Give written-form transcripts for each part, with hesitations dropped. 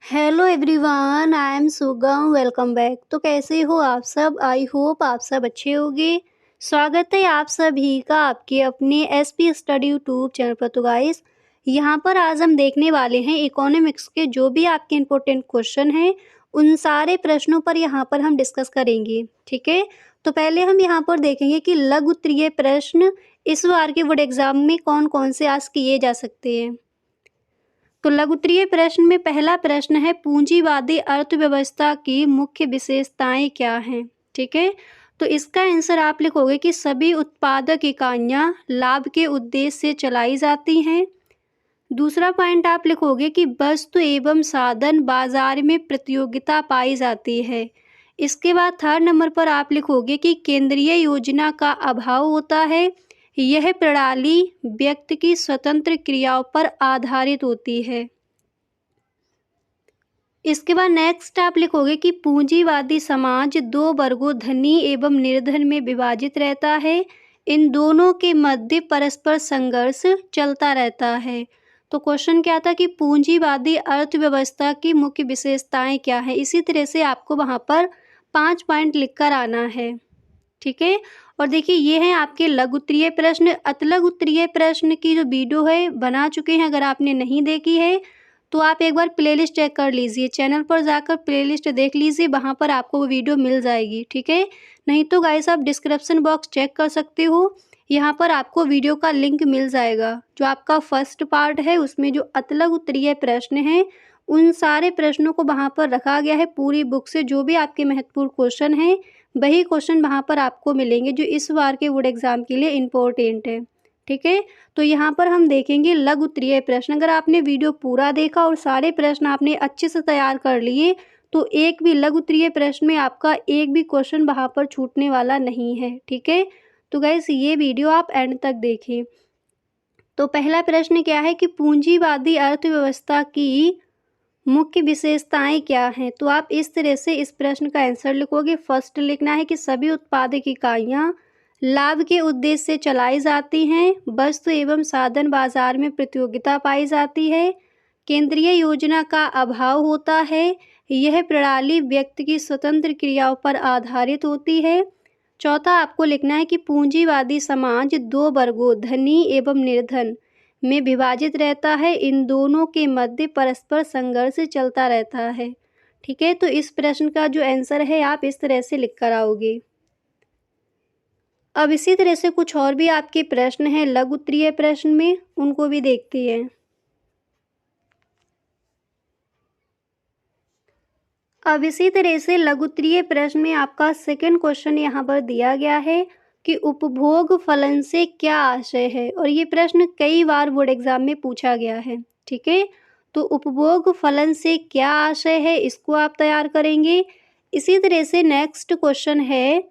Hello everyone, I am सुगम। Welcome back. तो कैसे हो आप सब? आई होप आप सब अच्छे होंगे। स्वागत है आप सभी का आपके अपने एसपी स्टडी यूट्यूब चैनल पर। तो गाइस, यहाँ पर आज हम देखने वाले हैं इकोनॉमिक्स के जो भी आपके इम्पोर्टेंट क्वेश्चन हैं, उन सारे प्रश्नों पर यहाँ पर हम डिस्कस करेंगे। ठीक है, तो पहले हम यहाँ पर देखेंगे कि लघु उत्तरीय प्रश्न इस बार के बोर्ड एग्जाम में कौन कौन से आज किए जा सकते हैं। तो लघु उत्तरीय प्रश्न में पहला प्रश्न है, पूंजीवादी अर्थव्यवस्था की मुख्य विशेषताएं क्या हैं। ठीक है, तो इसका आंसर आप लिखोगे कि सभी उत्पादक इकाइयां लाभ के उद्देश्य से चलाई जाती हैं। दूसरा पॉइंट आप लिखोगे कि वस्तु एवं साधन बाजार में प्रतियोगिता पाई जाती है। इसके बाद थर्ड नंबर पर आप लिखोगे कि केंद्रीय योजना का अभाव होता है। यह प्रणाली व्यक्ति की स्वतंत्र क्रियाओं पर आधारित होती है। इसके बाद नेक्स्ट आप लिखोगे कि पूंजीवादी समाज दो वर्गों धनी एवं निर्धन में विभाजित रहता है। इन दोनों के मध्य परस्पर संघर्ष चलता रहता है। तो क्वेश्चन क्या था कि पूंजीवादी अर्थव्यवस्था की मुख्य विशेषताएं क्या है। इसी तरह से आपको वहाँ पर 5 पॉइंट लिखकर आना है। ठीक है, और देखिए ये हैं आपके लघु उत्तरीय प्रश्न। अतिलघु उत्तरीय प्रश्न की जो वीडियो है बना चुके हैं, अगर आपने नहीं देखी है तो आप एक बार प्लेलिस्ट चेक कर लीजिए, चैनल पर जाकर प्लेलिस्ट देख लीजिए, वहाँ पर आपको वो वीडियो मिल जाएगी। ठीक है, नहीं तो गाइस आप डिस्क्रिप्शन बॉक्स चेक कर सकते हो, यहाँ पर आपको वीडियो का लिंक मिल जाएगा। जो आपका फर्स्ट पार्ट है उसमें जो अतिलघु उत्तरीय प्रश्न हैं उन सारे प्रश्नों को वहाँ पर रखा गया है पूरी बुक से। जो भी आपके महत्वपूर्ण क्वेश्चन हैं वही क्वेश्चन वहाँ पर आपको मिलेंगे जो इस बार के बोर्ड एग्जाम के लिए इम्पोर्टेंट है। ठीक है, तो यहाँ पर हम देखेंगे लघु उत्तरीय प्रश्न। अगर आपने वीडियो पूरा देखा और सारे प्रश्न आपने अच्छे से तैयार कर लिए तो एक भी लघु उत्तरीय प्रश्न में आपका एक भी क्वेश्चन वहाँ पर छूटने वाला नहीं है। ठीक है, तो गाइस ये वीडियो आप एंड तक देखें। तो पहला प्रश्न क्या है कि पूंजीवादी अर्थव्यवस्था की मुख्य विशेषताएं क्या हैं। तो आप इस तरह से इस प्रश्न का आंसर लिखोगे। फर्स्ट लिखना है कि सभी उत्पादक इकाइयां लाभ के उद्देश्य से चलाई जाती हैं। वस्तु एवं साधन बाजार में प्रतियोगिता पाई जाती है। केंद्रीय योजना का अभाव होता है। यह प्रणाली व्यक्ति की स्वतंत्र क्रियाओं पर आधारित होती है। चौथा आपको लिखना है कि पूंजीवादी समाज दो वर्गों धनी एवं निर्धन में विभाजित रहता है। इन दोनों के मध्य परस्पर संघर्ष चलता रहता है। ठीक है, तो इस प्रश्न का जो आंसर है आप इस तरह से लिख कर आओगे। अब इसी तरह से कुछ और भी आपके प्रश्न हैं लघु उत्तरीय प्रश्न में, उनको भी देखते हैं। अब इसी तरह से लघु उत्तरीय प्रश्न में आपका सेकंड क्वेश्चन यहाँ पर दिया गया है कि उपभोग फलन से क्या आशय है। और ये प्रश्न कई बार बोर्ड एग्जाम में पूछा गया है। ठीक है, तो उपभोग फलन से क्या आशय है इसको आप तैयार करेंगे। इसी तरह से नेक्स्ट क्वेश्चन है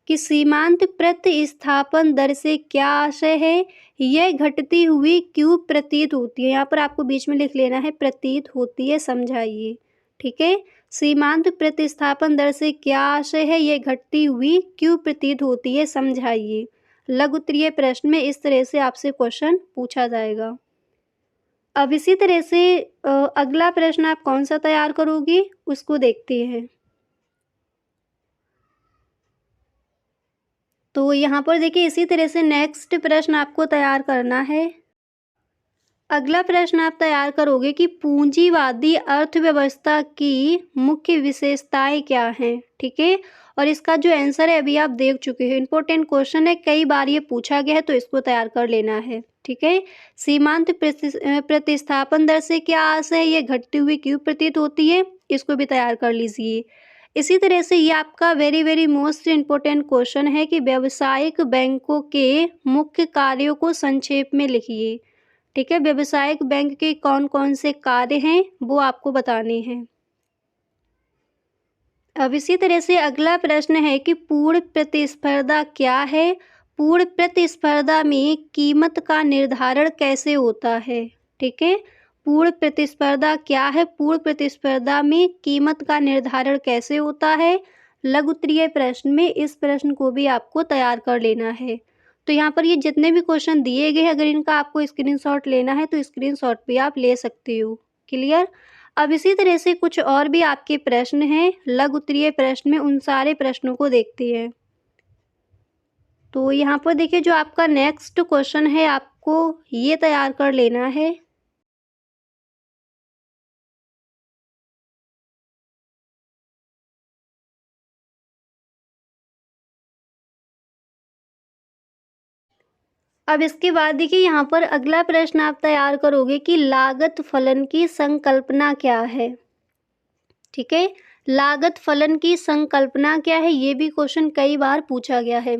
कि सीमांत प्रतिस्थापन दर से क्या आशय है। यह घटती हुई क्यों प्रतीत होती है। यहाँ पर आपको बीच में लिख लेना है प्रतीत होती है, समझाइए। ठीक है, सीमांत प्रतिस्थापन दर से क्या आशय है, यह घटती हुई क्यों प्रतीत होती है, समझाइए। लघु उत्तरीय प्रश्न में इस तरह से आपसे क्वेश्चन पूछा जाएगा। अब इसी तरह से अगला प्रश्न आप कौन सा तैयार करोगे उसको देखते हैं। तो यहाँ पर देखिए इसी तरह से नेक्स्ट प्रश्न आपको तैयार करना है। अगला प्रश्न आप तैयार करोगे कि पूंजीवादी अर्थव्यवस्था की मुख्य विशेषताएं क्या हैं। ठीक है, और इसका जो आंसर है अभी आप देख चुके हैं। इंपॉर्टेंट क्वेश्चन है, कई बार ये पूछा गया है तो इसको तैयार कर लेना है। ठीक है, सीमांत प्रतिस्थापन दर से क्या आशय है, ये घटती हुई क्यों प्रतीत होती है, इसको भी तैयार कर लीजिए। इसी तरह से ये आपका वेरी मोस्ट इम्पोर्टेंट क्वेश्चन है कि व्यावसायिक बैंकों के मुख्य कार्यों को संक्षेप में लिखिए। ठीक है, व्यावसायिक बैंक के कौन कौन से कार्य हैं वो आपको बताने हैं। अब इसी तरह से अगला प्रश्न है कि पूर्ण प्रतिस्पर्धा क्या है। पूर्ण प्रतिस्पर्धा में कीमत का निर्धारण कैसे होता है। ठीक है, पूर्ण प्रतिस्पर्धा क्या है, पूर्ण प्रतिस्पर्धा में कीमत का निर्धारण कैसे होता है। लघु उत्तरीय प्रश्न में इस प्रश्न को भी आपको तैयार कर लेना है। तो यहाँ पर ये जितने भी क्वेश्चन दिए गए हैं अगर इनका आपको स्क्रीनशॉट लेना है तो स्क्रीनशॉट भी आप ले सकते हो। क्लियर। अब इसी तरह से कुछ और भी आपके प्रश्न हैं लघु उत्तरीय प्रश्न में, उन सारे प्रश्नों को देखते हैं। तो यहाँ पर देखिए जो आपका नेक्स्ट क्वेश्चन है आपको ये तैयार कर लेना है। अब इसके बाद देखिए यहाँ पर अगला प्रश्न आप तैयार करोगे कि लागत फलन की संकल्पना क्या है। ठीक है, लागत फलन की संकल्पना क्या है, ये भी क्वेश्चन कई बार पूछा गया है।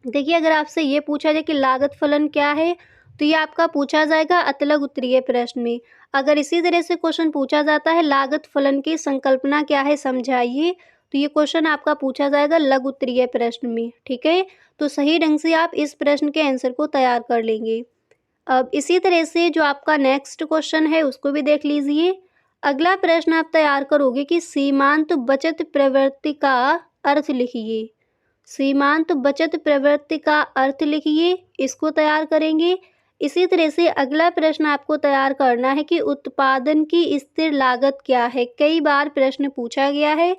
देखिए अगर आपसे ये पूछा जाए कि लागत फलन क्या है तो ये आपका पूछा जाएगा अतलग उत्तरीय प्रश्न में। अगर इसी तरह से क्वेश्चन पूछा जाता है लागत फलन की संकल्पना क्या है समझाइए, तो ये क्वेश्चन आपका पूछा जाएगा लघु उत्तरीय प्रश्न में। ठीक है, तो सही ढंग से आप इस प्रश्न के आंसर को तैयार कर लेंगे। अब इसी तरह से जो आपका नेक्स्ट क्वेश्चन है उसको भी देख लीजिए। अगला प्रश्न आप तैयार करोगे कि सीमांत बचत प्रवृत्ति का अर्थ लिखिए। सीमांत बचत प्रवृत्ति का अर्थ लिखिए, इसको तैयार करेंगे। इसी तरह से अगला प्रश्न आपको तैयार करना है कि उत्पादन की स्थिर लागत क्या है। कई बार प्रश्न पूछा गया है,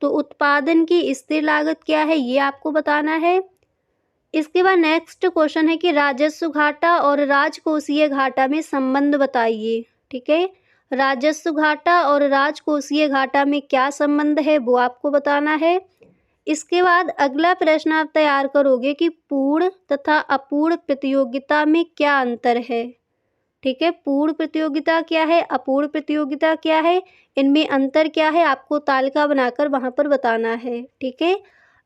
तो उत्पादन की स्थिर लागत क्या है ये आपको बताना है। इसके बाद नेक्स्ट क्वेश्चन है कि राजस्व घाटा और राजकोषीय घाटा में संबंध बताइए। ठीक है, राजस्व घाटा और राजकोषीय घाटा में क्या संबंध है वो आपको बताना है। इसके बाद अगला प्रश्न आप तैयार करोगे कि पूर्ण तथा अपूर्ण प्रतियोगिता में क्या अंतर है। ठीक है, पूर्ण प्रतियोगिता क्या है, अपूर्ण प्रतियोगिता क्या है, इनमें अंतर क्या है, आपको तालिका बनाकर वहाँ पर बताना है। ठीक है,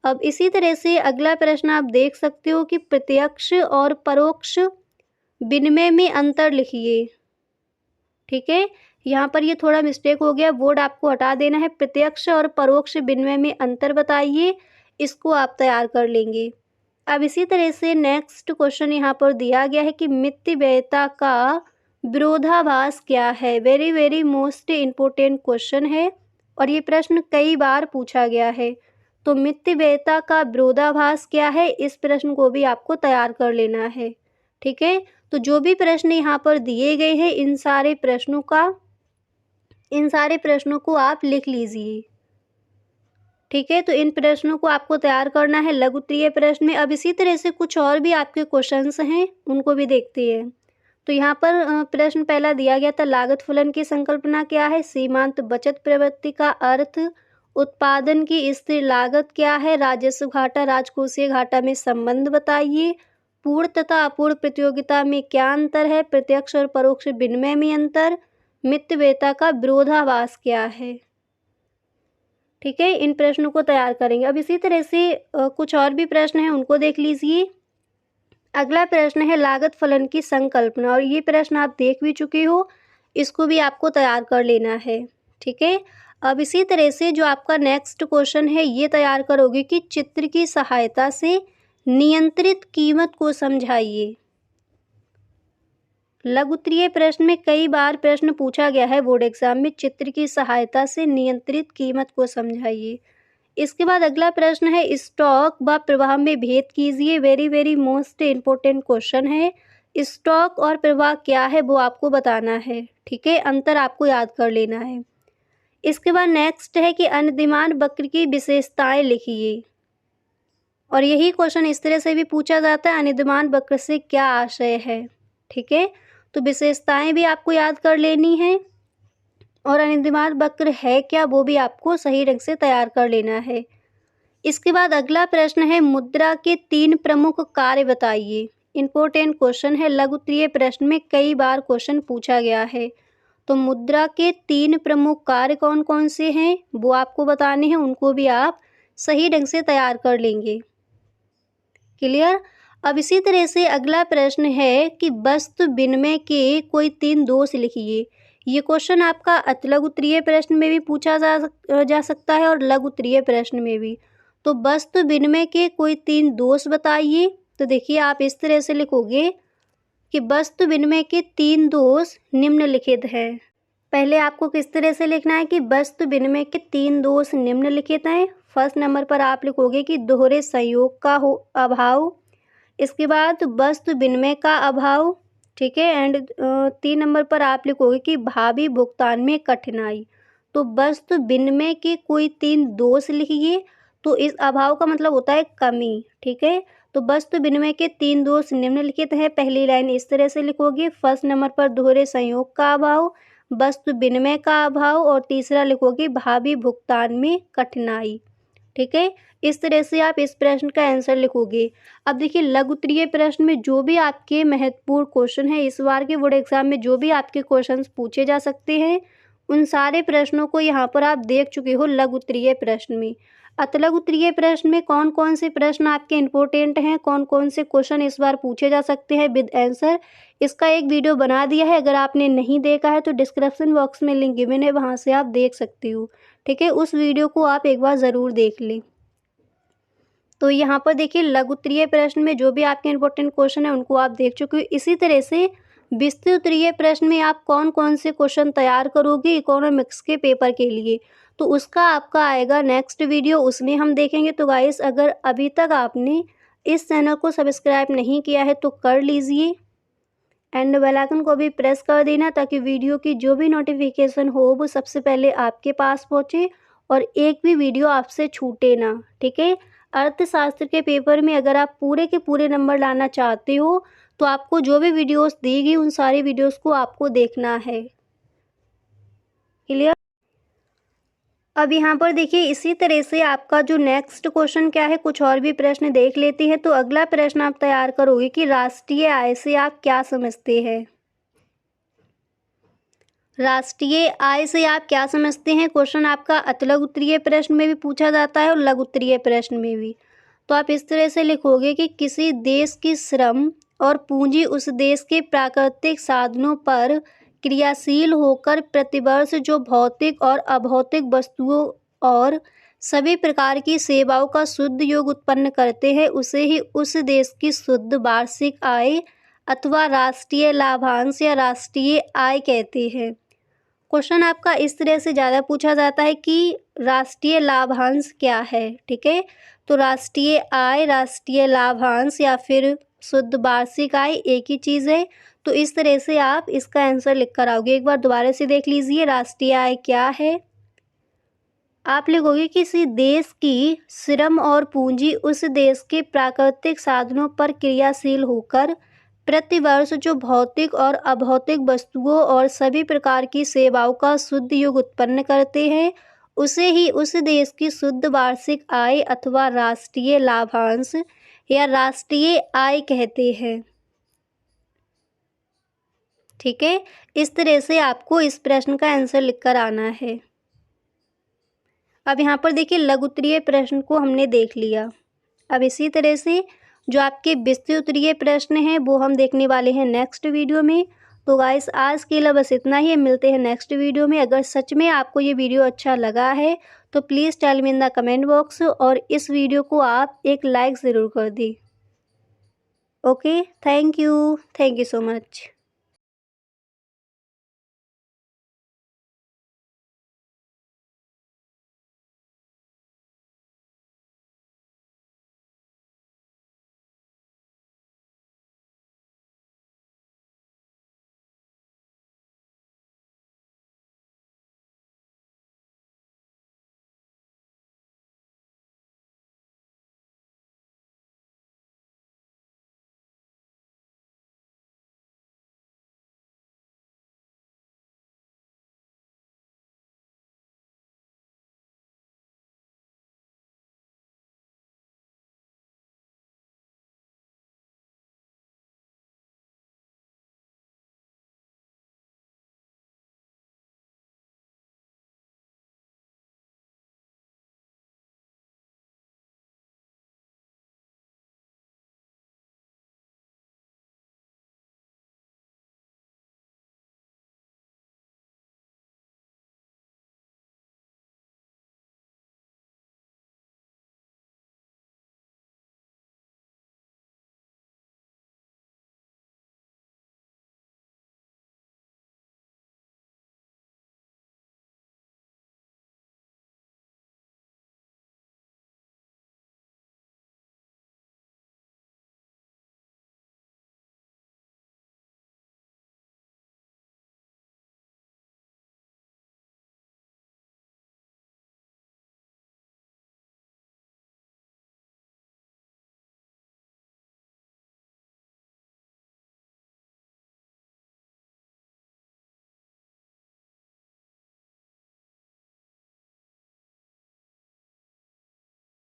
अब इसी तरह से अगला प्रश्न आप देख सकते हो कि प्रत्यक्ष और परोक्ष विनिमय में अंतर लिखिए। ठीक है, यहाँ पर ये थोड़ा मिस्टेक हो गया, बोर्ड आपको हटा देना है। प्रत्यक्ष और परोक्ष विनिमय में अंतर बताइए, इसको आप तैयार कर लेंगे। अब इसी तरह से नेक्स्ट क्वेश्चन यहाँ पर दिया गया है कि मितव्ययिता का विरोधाभास क्या है। Very very most important question है और ये प्रश्न कई बार पूछा गया है। तो मितव्ययिता का विरोधाभास क्या है, इस प्रश्न को भी आपको तैयार कर लेना है। ठीक है, तो जो भी प्रश्न यहाँ पर दिए गए हैं इन सारे प्रश्नों को आप लिख लीजिए। ठीक है, तो इन प्रश्नों को आपको तैयार करना है लघु उत्तरीय प्रश्न में। अब इसी तरह से कुछ और भी आपके क्वेश्चंस हैं, उनको भी देखते हैं। तो यहाँ पर प्रश्न पहला दिया गया था लागत फलन की संकल्पना क्या है, सीमांत बचत प्रवृत्ति का अर्थ, उत्पादन की स्थिर लागत क्या है, राजस्व घाटा राजकोषीय घाटा में संबंध बताइए, पूर्ण तथा अपूर्ण प्रतियोगिता में क्या अंतर है, प्रत्यक्ष और परोक्ष विनिमय में अंतर, मितव्ययिता का विरोधाभास क्या है। ठीक है, इन प्रश्नों को तैयार करेंगे। अब इसी तरह से कुछ और भी प्रश्न हैं, उनको देख लीजिए। अगला प्रश्न है लागत फलन की संकल्पना, और ये प्रश्न आप देख भी चुके हो, इसको भी आपको तैयार कर लेना है। ठीक है, अब इसी तरह से जो आपका नेक्स्ट क्वेश्चन है ये तैयार करोगे कि चित्र की सहायता से नियंत्रित कीमत को समझाइए। लघु उत्तरीय प्रश्न में कई बार प्रश्न पूछा गया है बोर्ड एग्जाम में, चित्र की सहायता से नियंत्रित कीमत को समझाइए। इसके बाद अगला प्रश्न है स्टॉक व प्रवाह में भेद कीजिए। Very very most important question है। स्टॉक और प्रवाह क्या है वो आपको बताना है। ठीक है, अंतर आपको याद कर लेना है। इसके बाद नेक्स्ट है कि अनुदिमान वक्र की विशेषताएं लिखिए, और यही क्वेश्चन इस तरह से भी पूछा जाता है, अनुदिमान वक्र से क्या आशय है। ठीक है, तो विशेषताएं भी आपको याद कर लेनी है, और अनुदिमान वक्र है क्या वो भी आपको सही ढंग से तैयार कर लेना है। इसके बाद अगला प्रश्न है मुद्रा के 3 प्रमुख कार्य बताइए। इम्पोर्टेंट क्वेश्चन है, लघु उत्तरीय प्रश्न में कई बार क्वेश्चन पूछा गया है। तो मुद्रा के 3 प्रमुख कार्य कौन कौन से हैं वो आपको बताने हैं, उनको भी आप सही ढंग से तैयार कर लेंगे। क्लियर। अब इसी तरह से अगला प्रश्न है कि वस्तु विनिमय के कोई 3 दोष लिखिए। ये क्वेश्चन आपका लघु उत्तरीय प्रश्न में भी पूछा जा सकता है और लघु उत्तरीय प्रश्न में भी। तो वस्तु विनिमय के कोई 3 दोष बताइए। तो देखिए आप इस तरह से लिखोगे कि वस्तु विनिमय के 3 दोष निम्नलिखित हैं। पहले आपको किस तरह से लिखना है कि वस्तु विनिमय के 3 दोष निम्नलिखित हैं। फर्स्ट नंबर पर आप लिखोगे कि दोहरे संयोग का अभाव, इसके बाद वस्तु विनिमय का अभाव, ठीक है। एंड 3 नंबर पर आप लिखोगे कि भावी भुगतान में कठिनाई। तो वस्तु विनिमय के कोई 3 दोष लिखिए। तो इस अभाव का मतलब होता है कमी, ठीक है। तो वस्तु विनिमय के 3 दोष निम्नलिखित है। पहली लाइन इस तरह से लिखोगे, फर्स्ट नंबर पर दोहरे संयोग का अभाव, वस्तु विनिमय का अभाव, और तीसरा लिखोगे भावी भुगतान में कठिनाई, ठीक है। इस तरह से आप इस प्रश्न का आंसर लिखोगे। अब देखिए लघु उत्तरीय प्रश्न में जो भी आपके महत्वपूर्ण क्वेश्चन है, इस बार के बोर्ड एग्जाम में जो भी आपके क्वेश्चंस पूछे जा सकते हैं, उन सारे प्रश्नों को यहाँ पर आप देख चुके हो लघु उत्तरीय प्रश्न में। अतलघु उत्तरीय प्रश्न में कौन कौन से प्रश्न आपके इंपॉर्टेंट हैं, कौन कौन से क्वेश्चन इस बार पूछे जा सकते हैं विद आंसर, इसका एक वीडियो बना दिया है। अगर आपने नहीं देखा है तो डिस्क्रिप्शन बॉक्स में लिंक गिवन है, वहाँ से आप देख सकते हो, ठीक है। उस वीडियो को आप एक बार ज़रूर देख लें। तो यहाँ पर देखिए लघु उत्तरीय प्रश्न में जो भी आपके इंपॉर्टेंट क्वेश्चन है उनको आप देख चुके हो। इसी तरह से विस्तृत उत्तरीय प्रश्न में आप कौन कौन से क्वेश्चन तैयार करोगे इकोनॉमिक्स के पेपर के लिए, तो उसका आपका आएगा नेक्स्ट वीडियो, उसमें हम देखेंगे। तो गाइस अगर अभी तक आपने इस चैनल को सब्सक्राइब नहीं किया है तो कर लीजिए, एंड बेल आइकन को भी प्रेस कर देना ताकि वीडियो की जो भी नोटिफिकेशन हो वो सबसे पहले आपके पास पहुँचे और एक भी वीडियो आपसे छूटे ना, ठीक है। अर्थशास्त्र के पेपर में अगर आप पूरे के पूरे नंबर लाना चाहते हो तो आपको जो भी वीडियोस दी गई उन सारी वीडियोस को आपको देखना है, क्लियर। अब यहाँ पर देखिए इसी तरह से आपका जो नेक्स्ट क्वेश्चन क्या है, कुछ और भी प्रश्न देख लेते हैं। तो अगला प्रश्न आप तैयार करोगे कि राष्ट्रीय आय से आप क्या समझते हैं। राष्ट्रीय आय से आप क्या समझते हैं, क्वेश्चन आपका अतलघु उत्तरीय प्रश्न में भी पूछा जाता है और लघु उत्तरीय प्रश्न में भी। तो आप इस तरह से लिखोगे कि किसी देश की श्रम और पूंजी उस देश के प्राकृतिक साधनों पर क्रियाशील होकर प्रतिवर्ष जो भौतिक और अभौतिक वस्तुओं और सभी प्रकार की सेवाओं का शुद्ध योग उत्पन्न करते हैं, उसे ही उस देश की शुद्ध वार्षिक आय अथवा राष्ट्रीय लाभांश या राष्ट्रीय आय कहते हैं। क्वेश्चन आपका इस तरह से ज़्यादा पूछा जाता है कि राष्ट्रीय लाभांश क्या है, ठीक है। तो राष्ट्रीय आय, राष्ट्रीय लाभांश या फिर शुद्ध वार्षिक आय एक ही चीज़ है। तो इस तरह से आप इसका आंसर लिख कर आओगे। एक बार दोबारा से देख लीजिए, राष्ट्रीय आय क्या है। आप लिखोगे किसी देश की श्रम और पूंजी उस देश के प्राकृतिक साधनों पर क्रियाशील होकर प्रतिवर्ष जो भौतिक और अभौतिक वस्तुओं और सभी प्रकार की सेवाओं का शुद्ध योग उत्पन्न करते हैं, उसे ही उस देश की शुद्ध वार्षिक आय अथवा राष्ट्रीय लाभांश या राष्ट्रीय आय कहते हैं, ठीक है। इस तरह से आपको इस प्रश्न का आंसर लिखकर आना है। अब यहाँ पर देखिए लघु उत्तरीय प्रश्न को हमने देख लिया। अब इसी तरह से जो आपके विस्तृत उत्तरीय प्रश्न हैं वो हम देखने वाले हैं नेक्स्ट वीडियो में। तो गाइस आज के लिए बस इतना ही, मिलते हैं नेक्स्ट वीडियो में। अगर सच में आपको ये वीडियो अच्छा लगा है तो please tell me in the comment box, और इस वीडियो को आप एक लाइक ज़रूर कर दी। Okay, thank you so much.